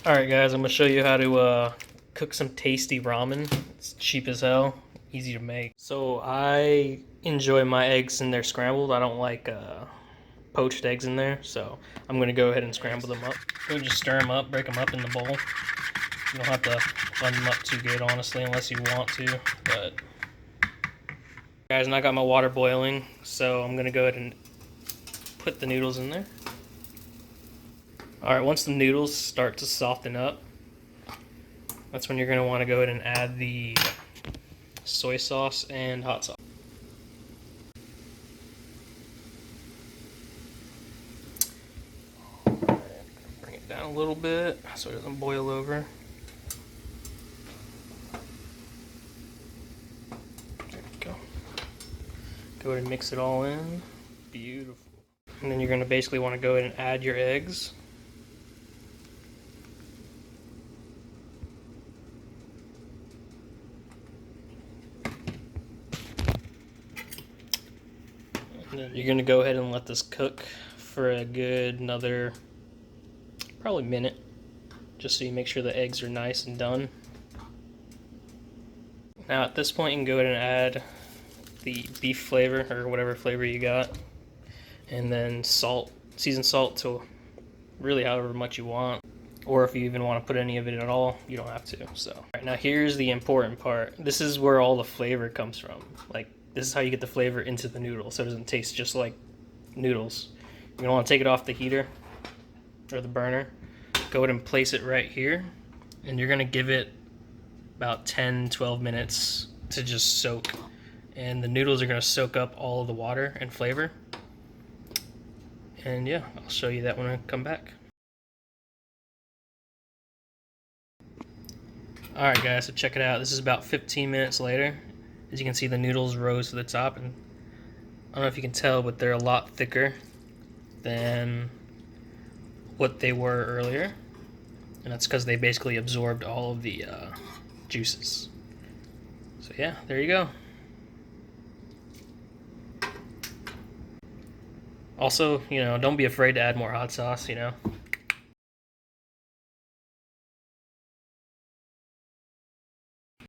Alright guys, I'm going to show you how to cook some tasty ramen. It's cheap as hell, easy to make. So I enjoy my eggs in there scrambled. I don't like poached eggs in there, so I'm going to go ahead and scramble them up. Go just stir them up, break them up in the bowl. You don't have to blend them up too good, honestly, unless you want to. But guys, and I got my water boiling, so I'm going to go ahead and put the noodles in there. Alright, once the noodles start to soften up, that's when you're going to want to go ahead and add the soy sauce and hot sauce. Bring it down a little bit so it doesn't boil over. There we go. Go ahead and mix it all in. Beautiful. And then you're going to basically want to go ahead and add your eggs. And then you're going to go ahead and let this cook for a good another probably minute, just so you make sure the eggs are nice and done. Now at this point you can go ahead and add the beef flavor or whatever flavor you got, and then salt, seasoned salt to really however much you want, or if you even want to put any of it at all, you don't have to. So right, now here's the important part. This is where all the flavor comes from. Like, this is how you get the flavor into the noodle so it doesn't taste just like noodles. You're gonna want to take it off the heater or the burner, go ahead and place it right here, and you're gonna give it about 10-12 minutes to just soak, and the noodles are gonna soak up all of the water and flavor. And yeah, I'll show you that when I come back. Alright guys, so check it out. This is about 15 minutes later. As you can see, the noodles rose to the top, and I don't know if you can tell, but they're a lot thicker than what they were earlier. And that's because they basically absorbed all of the juices. So yeah, there you go. Also, don't be afraid to add more hot sauce,